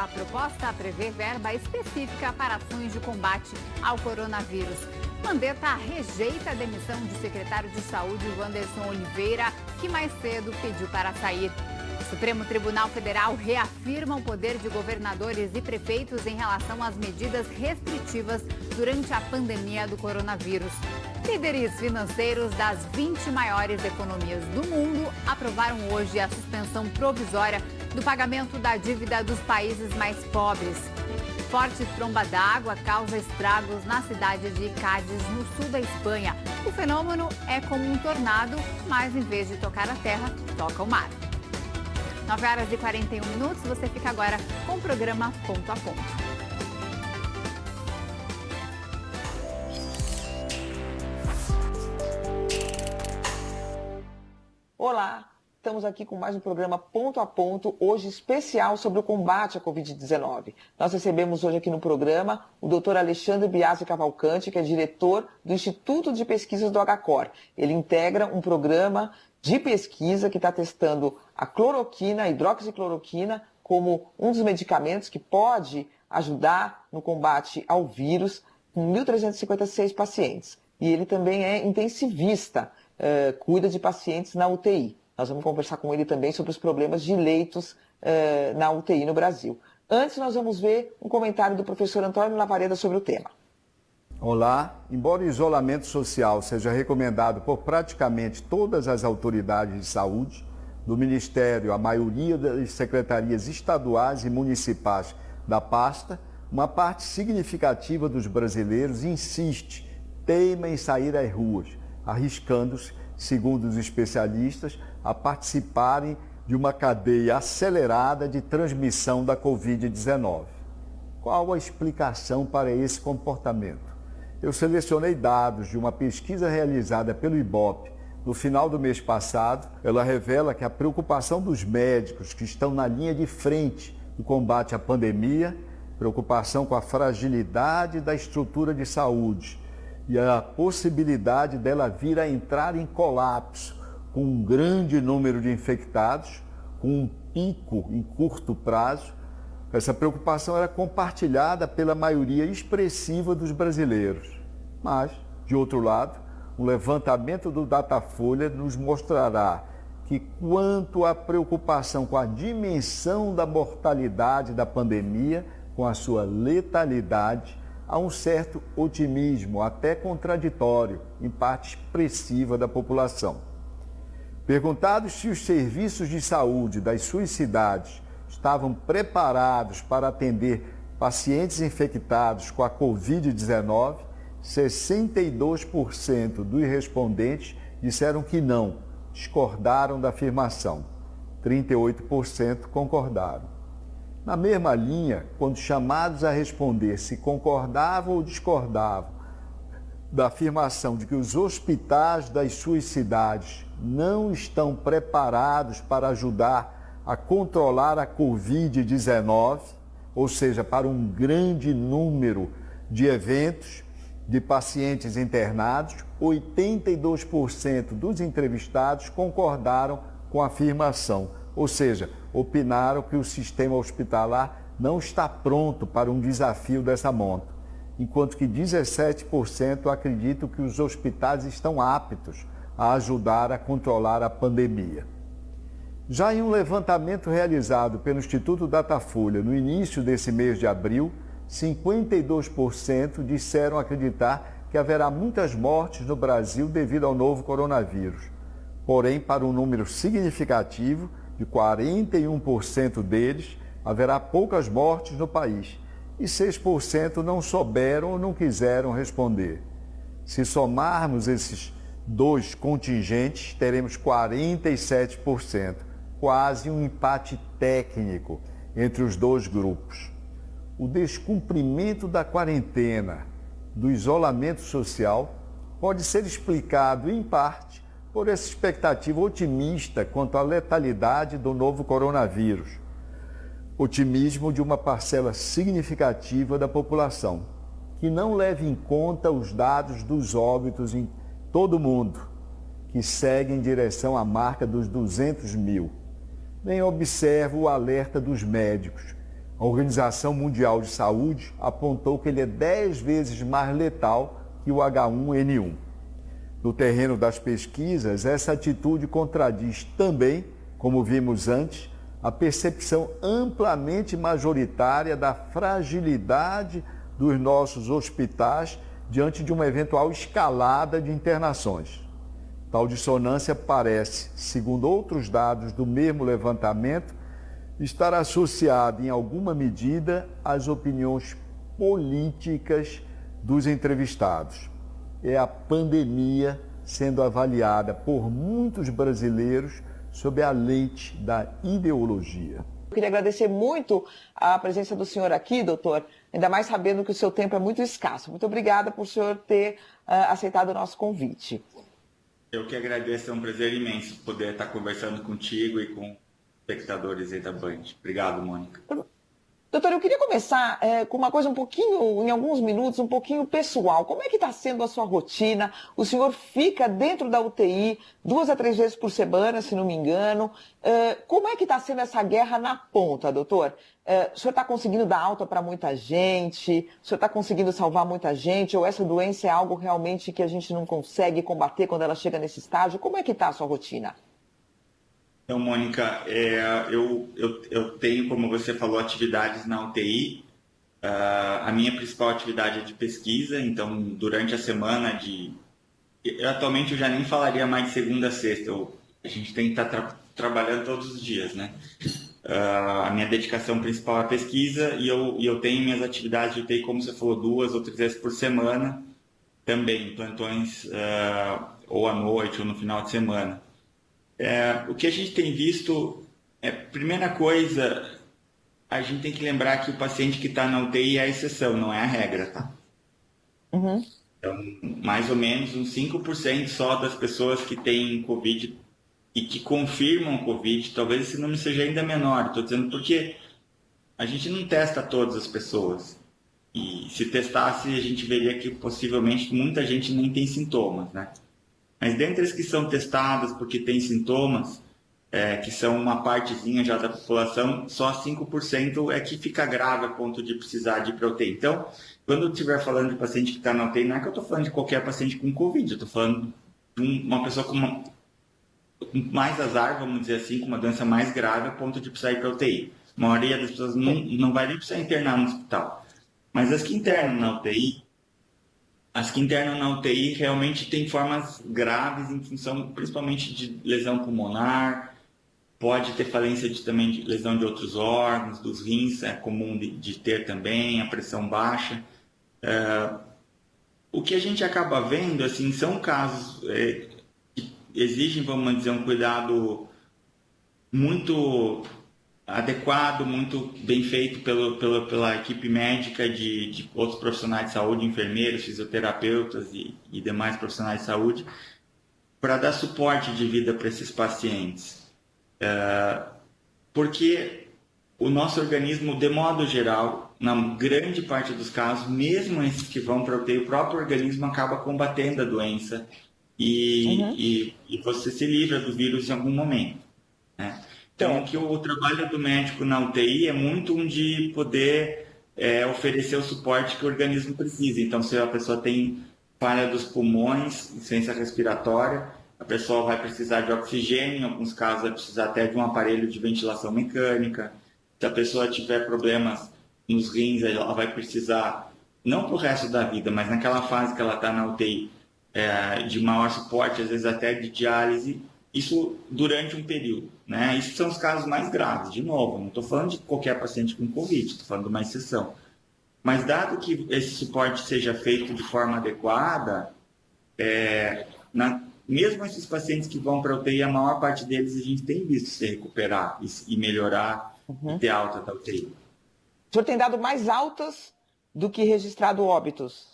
A proposta prevê verba específica para ações de combate ao coronavírus. Mandetta rejeita a demissão de secretário de Saúde, Wanderson Oliveira, que mais cedo pediu para sair. O Supremo Tribunal Federal reafirma o poder de governadores e prefeitos em relação às medidas restritivas durante a pandemia do coronavírus. Líderes financeiros das 20 maiores economias do mundo aprovaram hoje a suspensão provisória do pagamento da dívida dos países mais pobres. Forte tromba d'água causa estragos na cidade de Cádiz, no sul da Espanha. O fenômeno é como um tornado, mas em vez de tocar a terra, toca o mar. 9h41, você fica agora com o programa Ponto a Ponto. Olá, estamos aqui com mais um programa Ponto a Ponto, hoje especial sobre o combate à Covid-19. Nós recebemos hoje aqui no programa o Dr. Alexandre Biasi Cavalcante, que é diretor do Instituto de Pesquisas do HCOR. Ele integra um programa de pesquisa que está testando a cloroquina, a hidroxicloroquina, como um dos medicamentos que pode ajudar no combate ao vírus, com 1.356 pacientes. E ele também é intensivista, cuida de pacientes na UTI. Nós vamos conversar com ele também sobre os problemas de leitos na UTI no Brasil. Antes, nós vamos ver um comentário do professor Antônio Lavareda sobre o tema. Olá, embora o isolamento social seja recomendado por praticamente todas as autoridades de saúde, do Ministério, a maioria das secretarias estaduais e municipais da pasta, uma parte significativa dos brasileiros insiste, teima em sair às ruas, arriscando-se, segundo os especialistas, a participarem de uma cadeia acelerada de transmissão da Covid-19. Qual a explicação para esse comportamento? Eu selecionei dados de uma pesquisa realizada pelo IBOPE no final do mês passado. Ela revela que a preocupação dos médicos que estão na linha de frente do combate à pandemia, preocupação com a fragilidade da estrutura de saúde e a possibilidade dela vir a entrar em colapso com um grande número de infectados, com um pico em curto prazo. Essa preocupação era compartilhada pela maioria expressiva dos brasileiros. Mas, de outro lado, um levantamento do Datafolha nos mostrará que, quanto à preocupação com a dimensão da mortalidade da pandemia, com a sua letalidade, há um certo otimismo, até contraditório, em parte expressiva da população. Perguntados se os serviços de saúde das suas cidades estavam preparados para atender pacientes infectados com a Covid-19, 62% dos respondentes disseram que não, discordaram da afirmação. 38% concordaram. Na mesma linha, quando chamados a responder se concordavam ou discordavam da afirmação de que os hospitais das suas cidades não estão preparados para ajudar a controlar a Covid-19, ou seja, para um grande número de eventos de pacientes internados, 82% dos entrevistados concordaram com a afirmação, ou seja, opinaram que o sistema hospitalar não está pronto para um desafio dessa monta, enquanto que 17% acreditam que os hospitais estão aptos a ajudar a controlar a pandemia. Já em um levantamento realizado pelo Instituto Datafolha no início desse mês de abril, 52% disseram acreditar que haverá muitas mortes no Brasil devido ao novo coronavírus. Porém, para um número significativo, de 41% deles, haverá poucas mortes no país e 6% não souberam ou não quiseram responder. Se somarmos esses dois contingentes, teremos 47%, quase um empate técnico entre os dois grupos. O descumprimento da quarentena, do isolamento social, pode ser explicado, em parte, por essa expectativa otimista quanto à letalidade do novo coronavírus. Otimismo de uma parcela significativa da população, que não leva em conta os dados dos óbitos em todo o mundo, que segue em direção à marca dos 200 mil. Nem observa o alerta dos médicos, A Organização Mundial de Saúde apontou que ele é 10 vezes mais letal que o H1N1. No terreno das pesquisas, essa atitude contradiz também, como vimos antes, a percepção amplamente majoritária da fragilidade dos nossos hospitais diante de uma eventual escalada de internações. Tal dissonância parece, segundo outros dados do mesmo levantamento, estar associada em alguma medida às opiniões políticas dos entrevistados. É a pandemia sendo avaliada por muitos brasileiros sob a lente da ideologia. Eu queria agradecer muito a presença do senhor aqui, doutor, ainda mais sabendo que o seu tempo é muito escasso. Muito obrigada por o senhor ter aceitado o nosso convite. Eu que agradeço, é um prazer imenso poder estar conversando contigo e com espectadores aí da Band. Obrigado, Mônica. Doutor, eu queria começar com uma coisa um pouquinho, em alguns minutos, um pouquinho pessoal. Como é que está sendo a sua rotina? O senhor fica dentro da UTI 2 a 3 vezes por semana, se não me engano. Como é que está sendo essa guerra na ponta, doutor? O senhor está conseguindo dar alta para muita gente? O senhor está conseguindo salvar muita gente? Ou essa doença é algo realmente que a gente não consegue combater quando ela chega nesse estágio? Como é que está a sua rotina? Então, Mônica, eu tenho, como você falou, atividades na UTI. A minha principal atividade é de pesquisa, então, durante a semana atualmente eu já nem falaria mais de segunda a sexta, a gente tem que estar trabalhando todos os dias, né? A minha dedicação principal é a pesquisa e eu tenho minhas atividades de UTI, como você falou, 2 ou 3 vezes por semana, também, plantões ou à noite ou no final de semana. O que a gente tem visto, primeira coisa, a gente tem que lembrar que o paciente que está na UTI é a exceção, não é a regra, tá? Uhum. Então, mais ou menos uns 5% só das pessoas que têm Covid e que confirmam Covid, talvez esse número seja ainda menor, estou dizendo porque a gente não testa todas as pessoas. E se testasse, a gente veria que possivelmente muita gente nem tem sintomas, né? Mas dentre as que são testadas porque têm sintomas, que são uma partezinha já da população, só 5% é que fica grave a ponto de precisar de ir para UTI. Então, quando eu estiver falando de paciente que está na UTI, não é que eu estou falando de qualquer paciente com Covid, eu estou falando de uma pessoa com mais azar, vamos dizer assim, com uma doença mais grave a ponto de precisar ir para UTI. A maioria das pessoas não vai nem precisar internar no hospital. Mas as que internam na UTI, realmente têm formas graves em função principalmente de lesão pulmonar, pode ter falência também de lesão de outros órgãos, dos rins, é comum de ter também, a pressão baixa. O que a gente acaba vendo, assim, são casos que exigem, vamos dizer, um cuidado muito adequado, muito bem feito pela equipe médica de outros profissionais de saúde, enfermeiros, fisioterapeutas e demais profissionais de saúde, para dar suporte de vida para esses pacientes. Porque o nosso organismo, de modo geral, na grande parte dos casos, mesmo esses que vão para UTI, o próprio organismo acaba combatendo a doença e você se livra do vírus em algum momento, né? Então, que o trabalho do médico na UTI é muito de poder oferecer o suporte que o organismo precisa. Então, se a pessoa tem falha dos pulmões, insuficiência respiratória, a pessoa vai precisar de oxigênio, em alguns casos vai precisar até de um aparelho de ventilação mecânica. Se a pessoa tiver problemas nos rins, ela vai precisar, não para o resto da vida, mas naquela fase que ela está na UTI, de maior suporte, às vezes até de diálise, isso durante um período, né? Isso são os casos mais graves. De novo, não estou falando de qualquer paciente com Covid, estou falando de uma exceção. Mas dado que esse suporte seja feito de forma adequada, mesmo esses pacientes que vão para a UTI, a maior parte deles a gente tem visto se recuperar e melhorar e ter alta da UTI. O senhor tem dado mais altas do que registrado óbitos?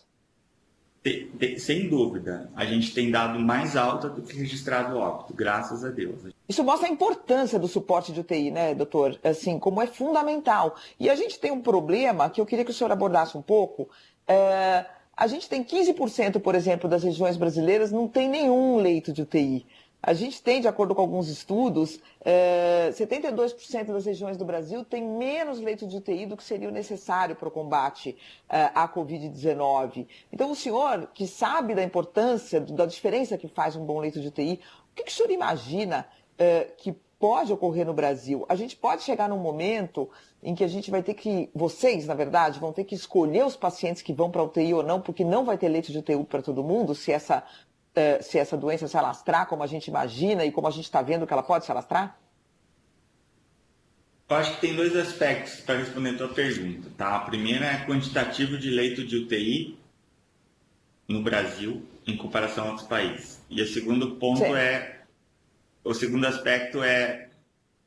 Sem dúvida, a gente tem dado mais alta do que registrado óbito, graças a Deus. Isso mostra a importância do suporte de UTI, né, doutor? Assim, como é fundamental. E a gente tem um problema que eu queria que o senhor abordasse um pouco. A gente tem 15%, por exemplo, das regiões brasileiras não tem nenhum leito de UTI. A gente tem, de acordo com alguns estudos, 72% das regiões do Brasil têm menos leitos de UTI do que seria o necessário para o combate à Covid-19. Então, o senhor, que sabe da importância, da diferença que faz um bom leito de UTI, o que o senhor imagina que pode ocorrer no Brasil? A gente pode chegar num momento em que a gente vai ter que, vocês, na verdade, vão ter que escolher os pacientes que vão para a UTI ou não, porque não vai ter leito de UTI para todo mundo, se essa doença se alastrar como a gente imagina e como a gente está vendo que ela pode se alastrar? Eu acho que tem dois aspectos para responder a tua pergunta, tá? A primeira é quantitativo de leito de UTI no Brasil em comparação a outros países. E o segundo ponto o segundo aspecto é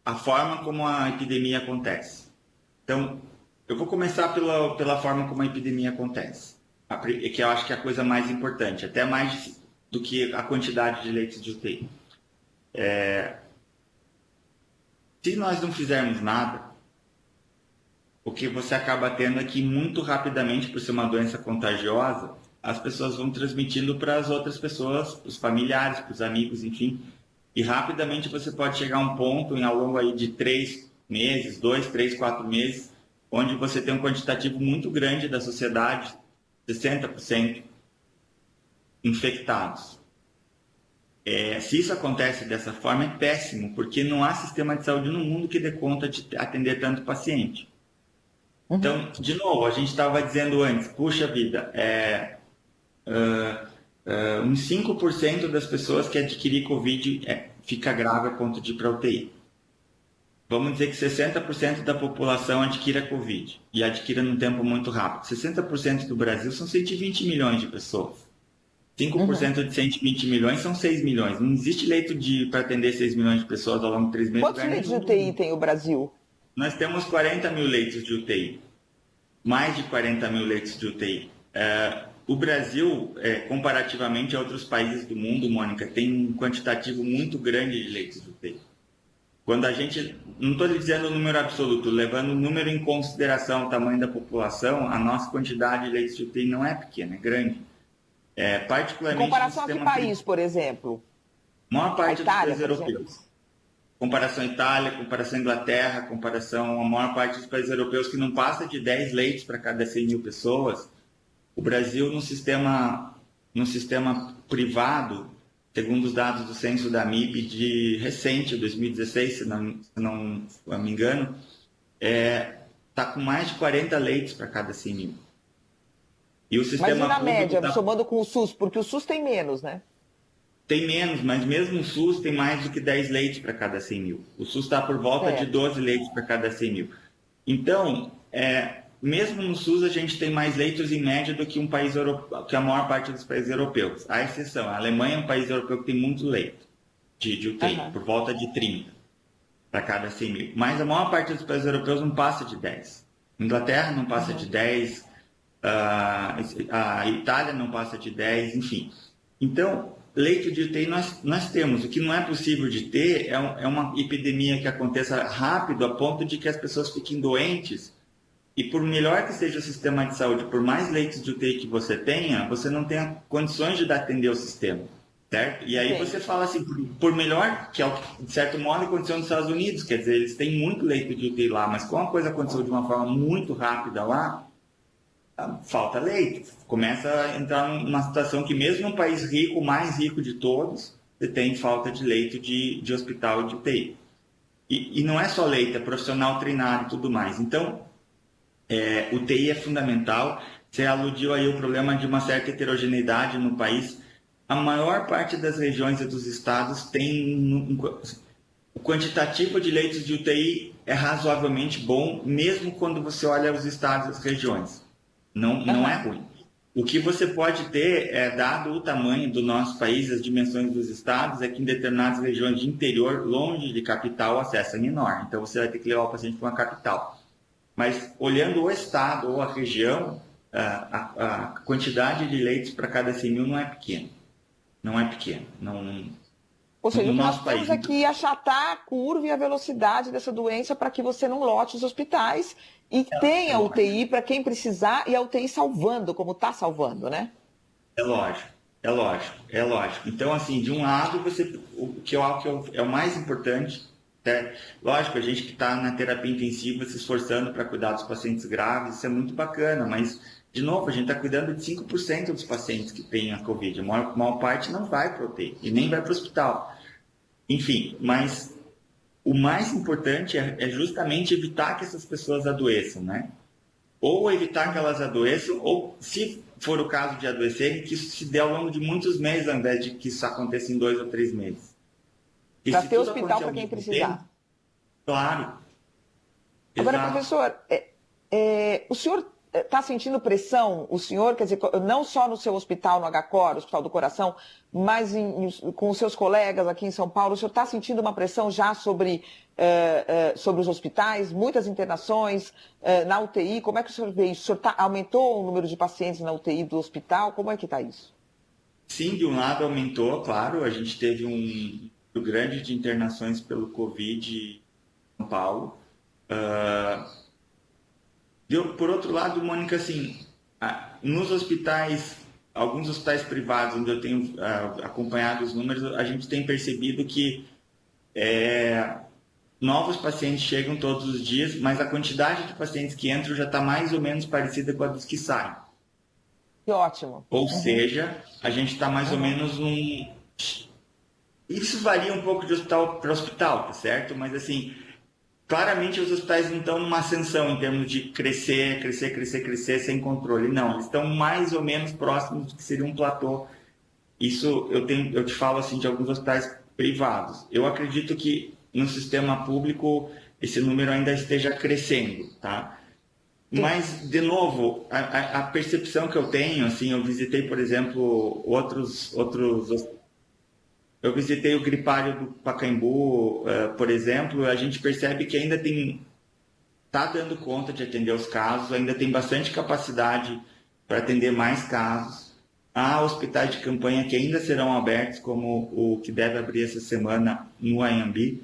a forma como a epidemia acontece. Então, eu vou começar pela forma como a epidemia acontece, que eu acho que é a coisa mais importante, até mais do que a quantidade de leitos de UTI. Se nós não fizermos nada, o que você acaba tendo é que muito rapidamente, por ser uma doença contagiosa, as pessoas vão transmitindo para as outras pessoas, para os familiares, para os amigos, enfim. E rapidamente você pode chegar a um ponto, ao longo aí de 3 meses, 2, 3, 4 meses, onde você tem um quantitativo muito grande da sociedade, 60% infectados. Se isso acontece dessa forma, é péssimo, porque não há sistema de saúde no mundo que dê conta de atender tanto paciente. Então, de novo, a gente estava dizendo antes, puxa vida, uns 5% das pessoas que adquirir Covid fica grave a ponto de ir para a UTI. Vamos dizer que 60% da população adquira Covid e adquira num tempo muito rápido. 60% do Brasil são 120 milhões de pessoas. 5% de 120 milhões são 6 milhões. Não existe leito para atender 6 milhões de pessoas ao longo de 3 meses. Quantos leitos de UTI tem o Brasil? Nós temos 40 mil leitos de UTI. Mais de 40 mil leitos de UTI. O Brasil, comparativamente a outros países do mundo, Mônica, tem um quantitativo muito grande de leitos de UTI. Quando a gente, não estou dizendo o número absoluto, levando o número em consideração o tamanho da população, a nossa quantidade de leitos de UTI não é pequena, é grande. Particularmente em comparação a que país, por exemplo? A maior parte Itália, dos países europeus. Comparação à Itália, comparação à Inglaterra, comparação à maior parte dos países europeus que não passa de 10 leitos para cada 100 mil pessoas. O Brasil, no sistema privado, segundo os dados do censo da MIB de recente, 2016, se não me engano, está com mais de 40 leitos para cada 100 mil. E o sistema mas e na média, tá... somando com o SUS? Porque o SUS tem menos, né? Tem menos, mas mesmo o SUS tem mais do que 10 leitos para cada 100 mil. O SUS está por volta de 12 leitos para cada 100 mil. Então, mesmo no SUS, a gente tem mais leitos em média do que um país europeu, que a maior parte dos países europeus. A exceção, a Alemanha é um país europeu que tem muito leito de UTI, por volta de 30 para cada 100 mil. Mas a maior parte dos países europeus não passa de 10. A Inglaterra não passa de 10, a Itália não passa de 10, enfim. Então, leito de UTI nós temos. O que não é possível de ter é uma epidemia que aconteça rápido a ponto de que as pessoas fiquem doentes. E por melhor que seja o sistema de saúde, por mais leitos de UTI que você tenha, você não tem condições de atender o sistema, certo? E aí você fala assim, por melhor, que é o que de certo modo aconteceu nos Estados Unidos, quer dizer, eles têm muito leito de UTI lá, mas como a coisa aconteceu de uma forma muito rápida lá, falta leito. Começa a entrar numa situação que mesmo num país rico, o mais rico de todos, você tem falta de leito de hospital e de UTI. E não é só leito, é profissional treinado e tudo mais. Então, UTI é fundamental. Você aludiu aí o problema de uma certa heterogeneidade no país. A maior parte das regiões e dos estados tem o quantitativo de leitos de UTI é razoavelmente bom, mesmo quando você olha os estados e as regiões. Não é ruim. O que você pode ter, dado o tamanho do nosso país, as dimensões dos estados, é que em determinadas regiões de interior, longe de capital, o acesso é menor. Então você vai ter que levar o paciente para uma capital. Mas olhando o estado ou a região, a quantidade de leitos para cada 100 mil não é pequena. Não é pequena. Ou seja, o que nós temos é que achatar a curva e a velocidade dessa doença para que você não lote os hospitais e tenha UTI para quem precisar e a UTI salvando, como está salvando, né? É lógico. É lógico, é lógico. Então, assim, de um lado, o que eu acho que é o mais importante, né? Lógico, a gente que está na terapia intensiva se esforçando para cuidar dos pacientes graves, isso é muito bacana, mas, de novo, a gente está cuidando de 5% dos pacientes que têm a Covid. A maior parte não vai para UTI e nem vai para o hospital. Enfim, mas o mais importante é justamente evitar que essas pessoas adoeçam, né? Ou evitar que elas adoeçam, ou, se for o caso de adoecerem, que isso se dê ao longo de muitos meses, ao invés de que isso aconteça em 2 ou 3 meses. Para ter hospital para quem precisar. Claro. Agora, Exato. professor, o senhor está sentindo pressão, o senhor, quer dizer, não só no seu hospital, no HCOR, Hospital do Coração, mas com os seus colegas aqui em São Paulo, o senhor está sentindo uma pressão já sobre os hospitais, muitas internações na UTI? Como é que o senhor vê isso? O senhor aumentou o número de pacientes na UTI do hospital? Como é que está isso? Sim, de um lado aumentou, claro, a gente teve um número grande de internações pelo Covid em São Paulo. Por outro lado, Mônica, assim, nos hospitais, alguns hospitais privados, onde eu tenho acompanhado os números, a gente tem percebido que novos pacientes chegam todos os dias, mas a quantidade de pacientes que entram já está mais ou menos parecida com a dos que saem. Que ótimo. Ou seja, a gente está mais ou menos num... Isso varia um pouco de hospital para hospital, tá certo? Mas, assim, claramente os hospitais não estão numa ascensão em termos de crescer sem controle. Não, eles estão mais ou menos próximos do que seria um platô. Isso eu te falo assim de alguns hospitais privados. Eu acredito que no sistema público esse número ainda esteja crescendo, tá? Mas, de novo, a percepção que eu tenho, assim, eu visitei, por exemplo, eu visitei o gripário do Pacaembu, por exemplo, a gente percebe que ainda está dando conta de atender os casos, ainda tem bastante capacidade para atender mais casos. Há hospitais de campanha que ainda serão abertos, como o que deve abrir essa semana no Anhembi.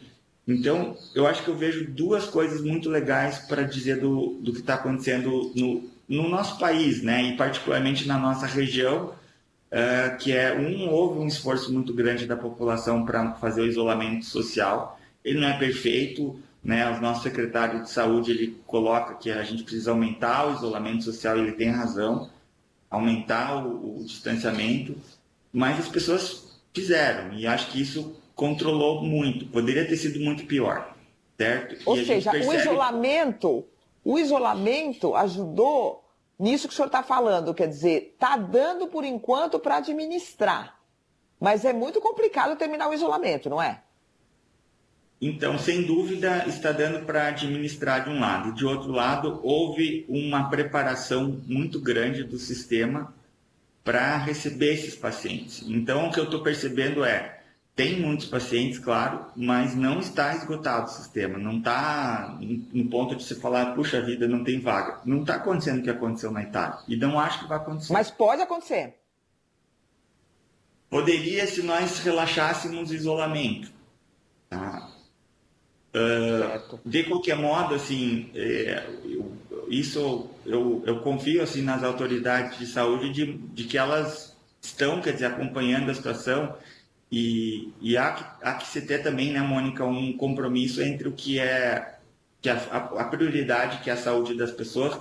Então, eu acho que eu vejo duas coisas muito legais para dizer do que está acontecendo no nosso país, né? E particularmente na nossa região, que houve um esforço muito grande da população para fazer o isolamento social. Ele não é perfeito, né? O nosso secretário de saúde ele coloca que a gente precisa aumentar o isolamento social, e ele tem razão, aumentar o distanciamento, mas as pessoas fizeram, e acho que isso controlou muito, poderia ter sido muito pior, certo? Ou seja, o isolamento ajudou nisso que o senhor está falando, quer dizer, está dando por enquanto para administrar, mas é muito complicado terminar o isolamento, não é? Então, sem dúvida, está dando para administrar de um lado, e de outro lado, houve uma preparação muito grande do sistema para receber esses pacientes. Então, o que eu estou percebendo tem muitos pacientes, claro, mas não está esgotado o sistema, não está no ponto de se falar, puxa vida, não tem vaga. Não está acontecendo o que aconteceu na Itália, e não acho que vai acontecer. Mas pode acontecer. Poderia se nós relaxássemos o isolamento. Tá? De qualquer modo, assim, eu confio assim, nas autoridades de saúde de que elas estão, quer dizer, acompanhando a situação. E há que se ter também, né, Mônica, um compromisso entre o que é a prioridade, que é a saúde das pessoas,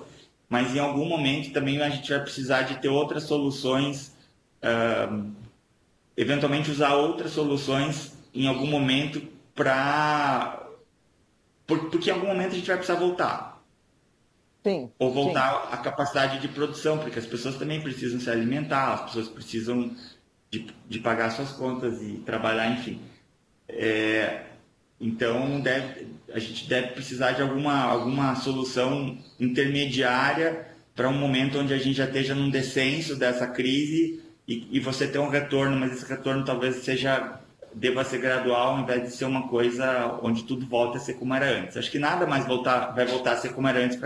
mas em algum momento também a gente vai precisar de ter outras soluções, eventualmente usar outras soluções em algum momento porque em algum momento a gente vai precisar voltar. Sim. Ou voltar à capacidade de produção, porque as pessoas também precisam se alimentar, as pessoas precisam de pagar suas contas e trabalhar, enfim. Então, a gente deve precisar de alguma solução intermediária para um momento onde a gente já esteja num descenso dessa crise e você ter um retorno, mas esse retorno talvez deva ser gradual, ao invés de ser uma coisa onde tudo volta a ser como era antes. Acho que nada mais vai voltar a ser como era antes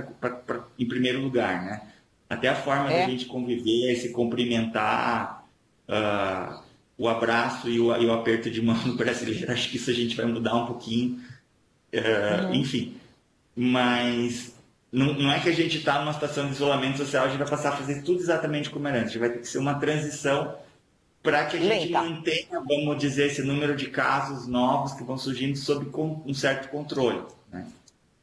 em primeiro lugar, né? Até a forma de a gente conviver, se cumprimentar, o abraço e o aperto de mão no brasileiro, acho que isso a gente vai mudar um pouquinho, enfim, mas não é que a gente está numa situação de isolamento social, a gente vai passar a fazer tudo exatamente como era antes, vai ter que ser uma transição para que a gente lenta. mantenha, vamos dizer, esse número de casos novos que vão surgindo sob um certo controle, né?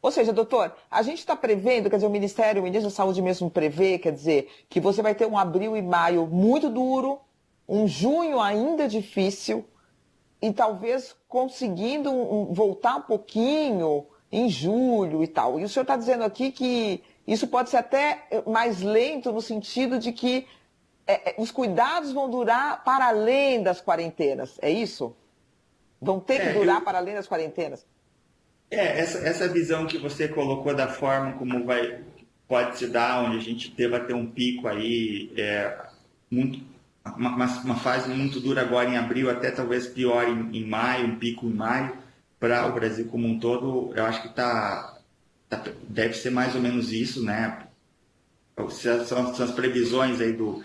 Ou seja, doutor, a gente está prevendo, quer dizer, o ministro da Saúde mesmo prevê, quer dizer, que você vai ter um abril e maio muito duro, um junho ainda difícil, e talvez conseguindo voltar um pouquinho em julho e tal. E o senhor está dizendo aqui que isso pode ser até mais lento no sentido de que os cuidados vão durar para além das quarentenas, é isso? Vão ter que durar para além das quarentenas? Essa visão que você colocou da forma como pode se dar, onde a gente deva ter um pico aí, uma fase muito dura agora em abril, até talvez pior em maio, um pico em maio, para o Brasil como um todo, eu acho que deve ser mais ou menos isso, né? São as previsões aí do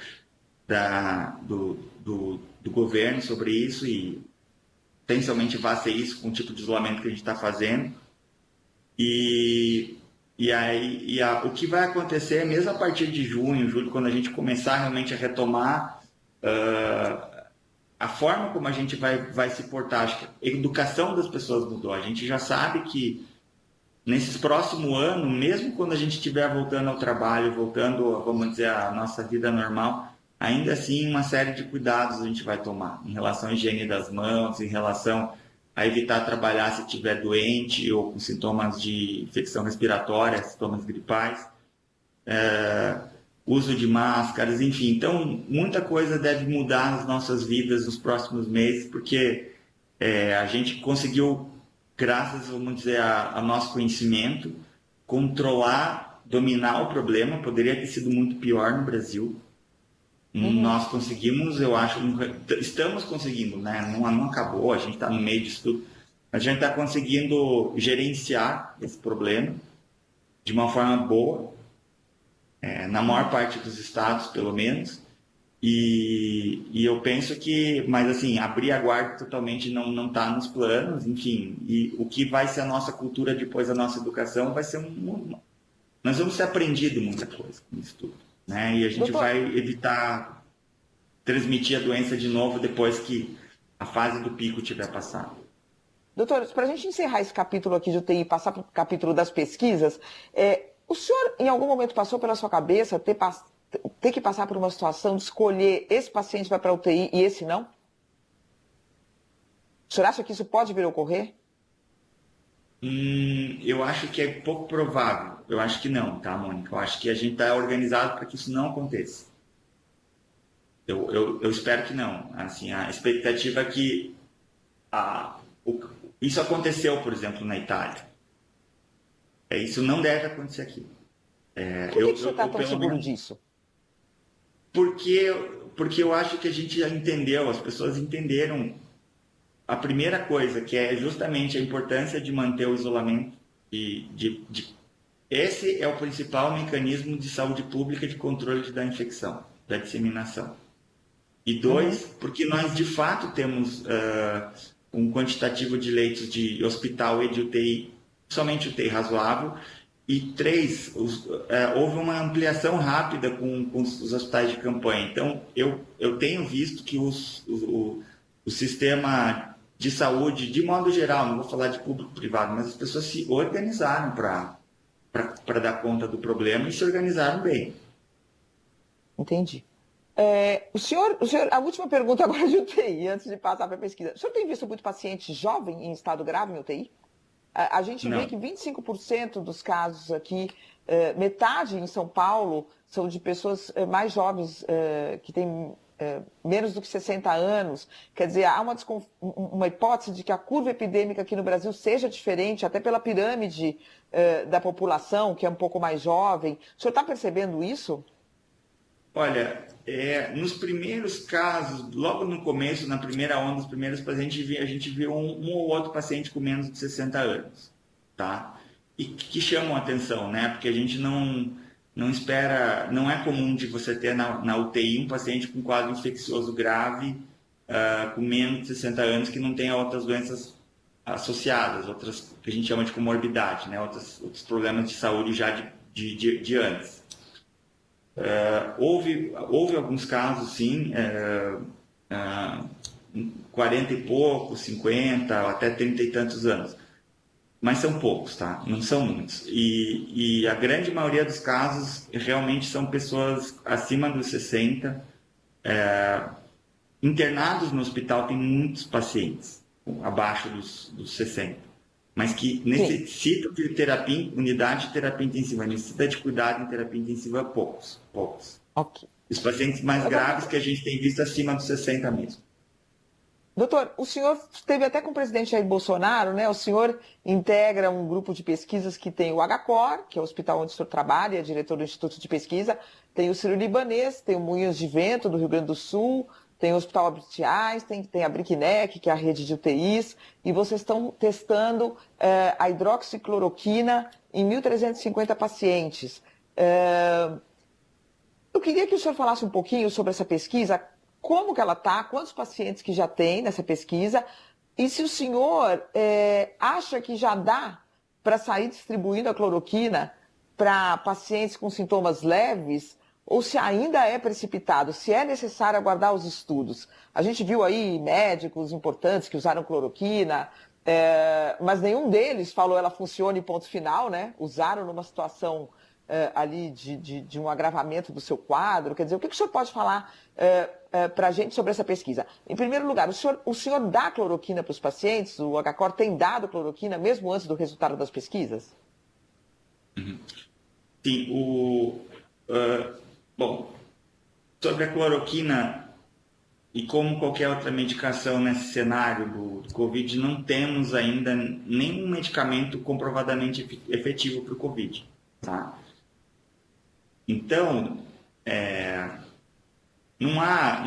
governo sobre isso e potencialmente vai ser isso com o tipo de isolamento que a gente está fazendo. O que vai acontecer, mesmo a partir de junho, julho, quando a gente começar realmente a retomar a forma como a gente vai se portar, acho que a educação das pessoas mudou. A gente já sabe que nesses próximos anos, mesmo quando a gente estiver voltando ao trabalho, voltando, vamos dizer, à nossa vida normal, ainda assim uma série de cuidados a gente vai tomar em relação à higiene das mãos, em relação a evitar trabalhar se estiver doente ou com sintomas de infecção respiratória, sintomas gripais, uso de máscaras, enfim. Então, muita coisa deve mudar nas nossas vidas nos próximos meses, porque a gente conseguiu, graças, vamos dizer, ao nosso conhecimento, controlar, dominar o problema. Poderia ter sido muito pior no Brasil. Nós conseguimos, eu acho, estamos conseguindo, né? Não acabou, a gente está no meio disso tudo. A gente está conseguindo gerenciar esse problema de uma forma boa, na maior parte dos estados, pelo menos. E eu penso que, mas assim, abrir a guarda totalmente não está nos planos, enfim. E o que vai ser a nossa cultura depois da nossa educação vai ser nós vamos ter aprendido muita coisa com isso tudo, né? E a gente vai evitar transmitir a doença de novo depois que a fase do pico tiver passado. Doutor, para a gente encerrar esse capítulo aqui de UTI e passar para o capítulo das pesquisas, o senhor em algum momento passou pela sua cabeça ter que passar por uma situação de escolher esse paciente vai para a UTI e esse não? O senhor acha que isso pode vir a ocorrer? Eu acho que é pouco provável. Eu acho que não, tá, Mônica? Eu acho que a gente está organizado para que isso não aconteça. Eu espero que não. Assim, a expectativa é que isso aconteceu, por exemplo, na Itália. Isso não deve acontecer aqui. Por que você está tão seguro disso? Porque eu acho que a gente já entendeu, as pessoas entenderam a primeira coisa, que é justamente a importância de manter o isolamento. Esse é o principal mecanismo de saúde pública de controle da infecção, da disseminação. E dois, porque nós de fato temos um quantitativo de leitos de hospital e de UTI, somente UTI razoável. E três, houve uma ampliação rápida com os hospitais de campanha. Então, eu tenho visto que o sistema de saúde, de modo geral, não vou falar de público-privado, mas as pessoas se organizaram para dar conta do problema e se organizaram bem. Entendi. O senhor, a última pergunta agora de UTI, antes de passar para a pesquisa. O senhor tem visto muito paciente jovem em estado grave em UTI? A gente vê que 25% dos casos aqui, metade em São Paulo, são de pessoas mais jovens, que têm menos do que 60 anos. Quer dizer, há uma hipótese de que a curva epidêmica aqui no Brasil seja diferente, até pela pirâmide da população, que é um pouco mais jovem. O senhor está percebendo isso? Olha, nos primeiros casos, logo no começo, na primeira onda, os primeiros pacientes, a gente viu um ou outro paciente com menos de 60 anos, tá? E que chamam a atenção, né? Porque a gente não espera, não é comum de você ter na UTI um paciente com quadro infeccioso grave, com menos de 60 anos, que não tenha outras doenças associadas, outras que a gente chama de comorbidade, né? Outros problemas de saúde já de antes. Houve alguns casos, sim, 40 e poucos, 50, até 30 e tantos anos. Mas são poucos, tá? Não são muitos. E a grande maioria dos casos realmente são pessoas acima dos 60. Internados no hospital tem muitos pacientes abaixo dos 60, mas que necessitam de terapia, unidade de terapia intensiva, necessita de cuidado em terapia intensiva, poucos. Ok. Os pacientes mais graves que a gente tem visto acima dos 60 mesmo. Doutor, o senhor esteve até com o presidente Jair Bolsonaro, né? O senhor integra um grupo de pesquisas que tem o HCOR, que é o hospital onde o senhor trabalha, é diretor do Instituto de Pesquisa, tem o Sírio-Libanês, tem o Moinhos de Vento, do Rio Grande do Sul, tem o Hospital Albert Einstein, tem a Brickneck, que é a rede de UTIs, e vocês estão testando a hidroxicloroquina em 1.350 pacientes. Eu queria que o senhor falasse um pouquinho sobre essa pesquisa, como que ela está, quantos pacientes que já tem nessa pesquisa, e se o senhor acha que já dá para sair distribuindo a cloroquina para pacientes com sintomas leves, ou se ainda é precipitado, se é necessário aguardar os estudos. A gente viu aí médicos importantes que usaram cloroquina, mas nenhum deles falou ela funciona em ponto final, né? Usaram numa situação ali de um agravamento do seu quadro. Quer dizer, o que o senhor pode falar para a gente sobre essa pesquisa? Em primeiro lugar, o senhor dá cloroquina para os pacientes? O HCOR tem dado cloroquina mesmo antes do resultado das pesquisas? Sim, bom, sobre a cloroquina e como qualquer outra medicação nesse cenário do Covid, não temos ainda nenhum medicamento comprovadamente efetivo para o Covid, tá? Então, não há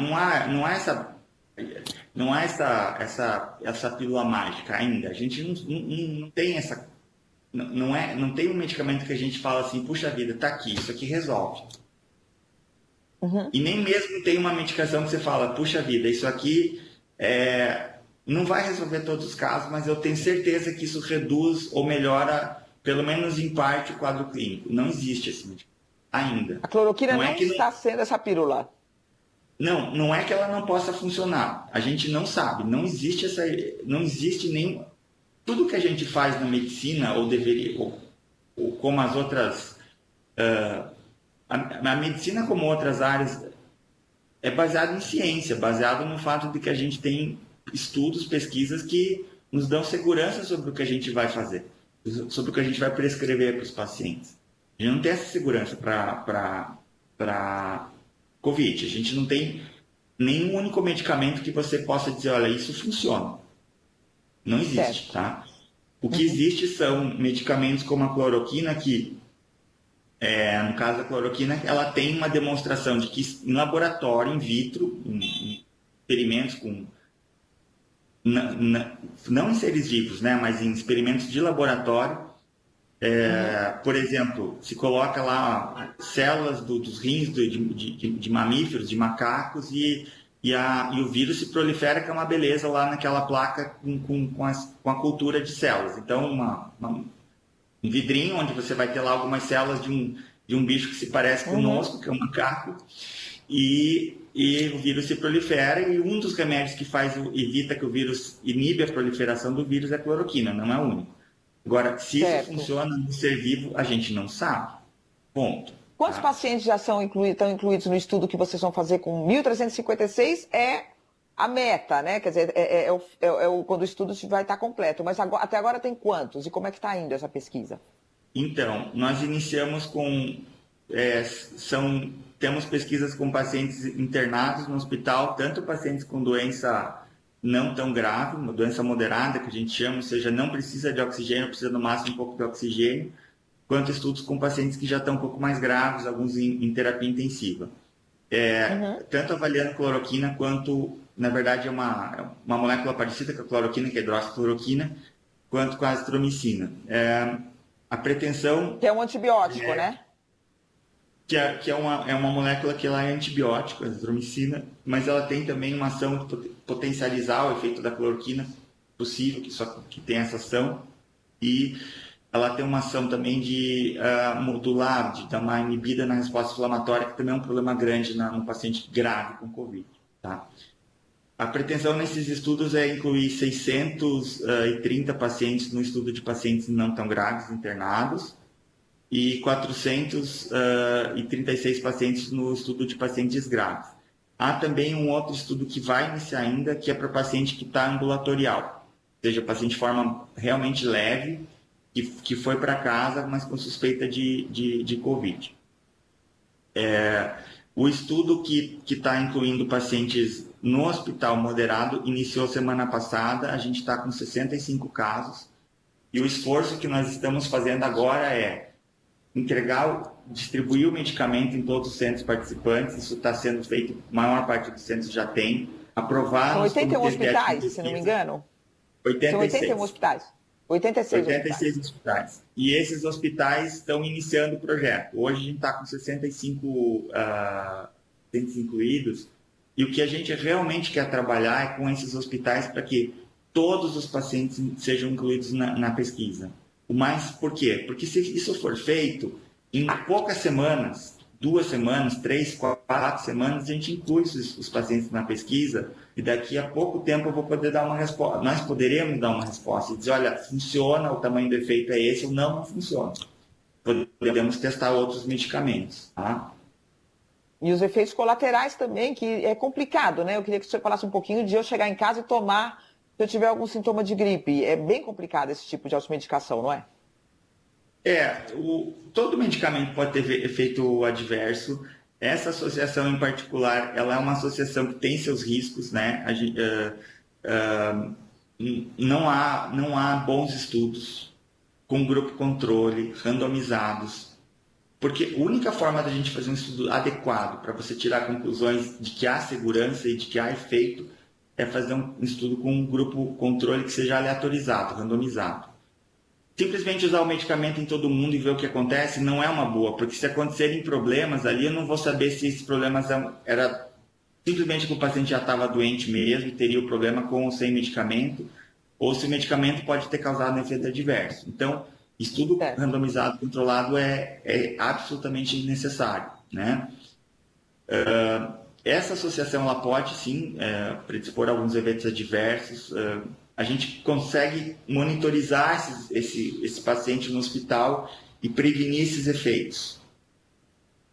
essa pílula mágica ainda. A gente não tem essa, não tem um medicamento que a gente fala assim, puxa vida, tá aqui, isso aqui resolve. Uhum. E nem mesmo tem uma medicação que você fala, puxa vida, isso aqui não vai resolver todos os casos, mas eu tenho certeza que isso reduz ou melhora, pelo menos em parte, o quadro clínico. Não existe esse medicamento ainda. A cloroquina não está sendo essa pílula. Não é que ela não possa funcionar. A gente não sabe. Não existe nem... Tudo que a gente faz na medicina, ou deveria, ou como as outras... A medicina, como outras áreas, é baseada em ciência, baseado no fato de que a gente tem estudos, pesquisas que nos dão segurança sobre o que a gente vai fazer, sobre o que a gente vai prescrever para os pacientes. A gente não tem essa segurança para Covid. A gente não tem nenhum único medicamento que você possa dizer, olha, isso funciona. Não existe, tá? O que existe são medicamentos como a cloroquina, que no caso da cloroquina, ela tem uma demonstração de que em laboratório, in vitro, em experimentos com... Não em seres vivos, né, mas em experimentos de laboratório, por exemplo, se coloca lá células dos rins de mamíferos, de macacos, e o vírus se prolifera, que é uma beleza lá naquela placa com a cultura de células. Então, um vidrinho onde você vai ter lá algumas células de um bicho que se parece conosco, que é um macaco, e o vírus se prolifera, e um dos remédios que evita que o vírus inibe a proliferação do vírus é a cloroquina, não é o único. Agora, se isso funciona no ser vivo, a gente não sabe. Ponto. Quantos pacientes já estão incluídos no estudo que vocês vão fazer com 1.356? É a meta, né? Quer dizer, quando o estudo vai estar completo. Mas até agora tem quantos? E como é que está indo essa pesquisa? Então, nós iniciamos com... temos pesquisas com pacientes internados no hospital, tanto pacientes com doença não tão grave, uma doença moderada, que a gente chama, ou seja, não precisa de oxigênio, precisa no máximo um pouco de oxigênio, quanto estudos com pacientes que já estão um pouco mais graves, alguns em terapia intensiva. Tanto avaliando cloroquina quanto, na verdade, é uma molécula parecida com a cloroquina, que é a hidroxicloroquina, quanto com a azitromicina. A pretensão... Que é um antibiótico, né? Que é uma molécula que ela é antibiótico, a azitromicina, mas ela tem também uma ação de potencializar o efeito da cloroquina, possível que tem essa ação, e ela tem uma ação também de modular, de dar uma inibida na resposta inflamatória, que também é um problema grande no paciente grave com Covid. Tá? A pretensão nesses estudos é incluir 630 pacientes no estudo de pacientes não tão graves internados e 436 pacientes no estudo de pacientes graves. Há também um outro estudo que vai iniciar ainda, que é para paciente que está ambulatorial, ou seja, paciente de forma realmente leve, que foi para casa, mas com suspeita de Covid. O estudo que está incluindo pacientes no hospital moderado iniciou semana passada, a gente está com 65 casos, e o esforço que nós estamos fazendo agora é distribuir o medicamento em todos os centros participantes, isso está sendo feito, a maior parte dos centros já tem, aprovar... São 81 hospitais, se não me engano? 86. São 81 hospitais. 86 hospitais. E esses hospitais estão iniciando o projeto. Hoje a gente está com 65 centros incluídos, e o que a gente realmente quer trabalhar é com esses hospitais para que todos os pacientes sejam incluídos na pesquisa. Por quê? Porque se isso for feito, em poucas semanas, 2 semanas, 3, 4 semanas, a gente inclui os pacientes na pesquisa e daqui a pouco tempo eu vou poder dar uma resposta. Nós poderemos dar uma resposta e dizer, olha, funciona, o tamanho do efeito é esse ou não funciona. Podemos testar outros medicamentos, tá? E os efeitos colaterais também, que é complicado, né? Eu queria que você falasse um pouquinho de eu chegar em casa e tomar, se eu tiver algum sintoma de gripe. É bem complicado esse tipo de automedicação, não é? Todo medicamento pode ter efeito adverso. Essa associação em particular, ela é uma associação que tem seus riscos, né? Não há bons estudos com grupo controle, randomizados, porque a única forma da gente fazer um estudo adequado para você tirar conclusões de que há segurança e de que há efeito é fazer um estudo com um grupo controle que seja aleatorizado, randomizado. Simplesmente usar o medicamento em todo mundo e ver o que acontece não é uma boa, porque se acontecerem problemas ali, eu não vou saber se esses problemas era simplesmente que o paciente já estava doente mesmo, teria o problema com ou sem medicamento, ou se o medicamento pode ter causado um efeito adverso. Então, estudo randomizado, controlado é absolutamente necessário, né? Essa associação ela pode, sim, predispor alguns eventos adversos. A gente consegue monitorizar esse paciente no hospital e prevenir esses efeitos.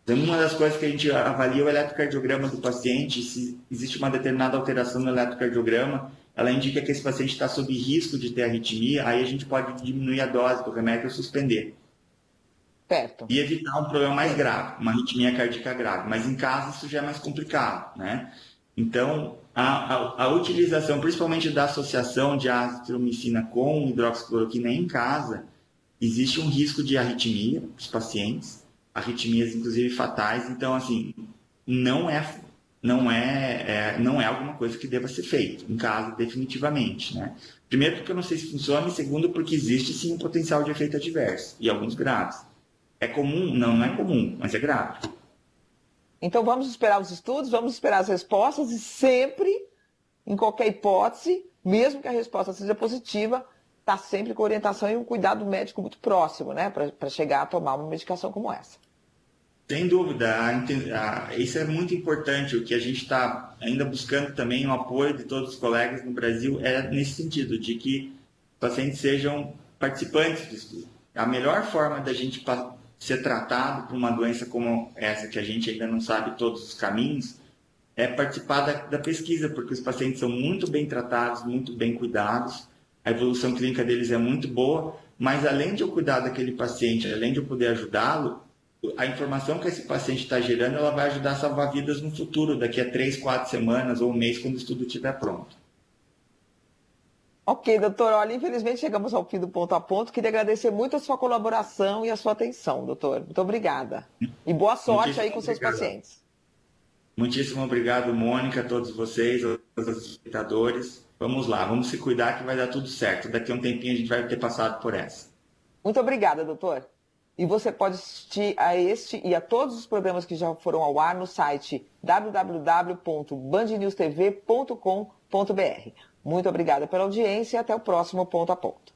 Então, uma das coisas que a gente avalia é o eletrocardiograma do paciente. Se existe uma determinada alteração no eletrocardiograma, ela indica que esse paciente está sob risco de ter arritmia, aí a gente pode diminuir a dose do remédio ou suspender. Certo. E evitar um problema mais grave, uma arritmia cardíaca grave. Mas em casa isso já é mais complicado, né? Então, a utilização, principalmente da associação de azitromicina com hidroxicloroquina em casa, existe um risco de arritmia dos pacientes, arritmias inclusive fatais. Então, assim, não é alguma coisa que deva ser feito em casa definitivamente, né? Primeiro porque eu não sei se funciona, e segundo porque existe sim um potencial de efeito adverso, e alguns graves. É comum? Não é comum, mas é grave. Então vamos esperar os estudos, vamos esperar as respostas e sempre, em qualquer hipótese, mesmo que a resposta seja positiva, está sempre com orientação e um cuidado médico muito próximo, né? Para chegar a tomar uma medicação como essa. Sem dúvida, isso é muito importante. O que a gente está ainda buscando também, o apoio de todos os colegas no Brasil, é nesse sentido, de que os pacientes sejam participantes do estudo. A melhor forma da gente ser tratado por uma doença como essa, que a gente ainda não sabe todos os caminhos, é participar da pesquisa, porque os pacientes são muito bem tratados, muito bem cuidados, a evolução clínica deles é muito boa, mas além de eu cuidar daquele paciente, além de eu poder ajudá-lo, a informação que esse paciente está gerando, ela vai ajudar a salvar vidas no futuro, daqui a 3, 4 semanas ou um mês, quando o estudo estiver pronto. Ok, doutor. Olha, infelizmente chegamos ao fim do ponto a ponto. Queria agradecer muito a sua colaboração e a sua atenção, doutor. Muito obrigada. E boa sorte aí com seus pacientes. Muitíssimo obrigado, Mônica, a todos vocês, aos espectadores. Vamos lá, vamos se cuidar que vai dar tudo certo. Daqui a um tempinho a gente vai ter passado por essa. Muito obrigada, doutor. E você pode assistir a este e a todos os programas que já foram ao ar no site www.bandnewstv.com.br. Muito obrigada pela audiência e até o próximo Ponto a Ponto.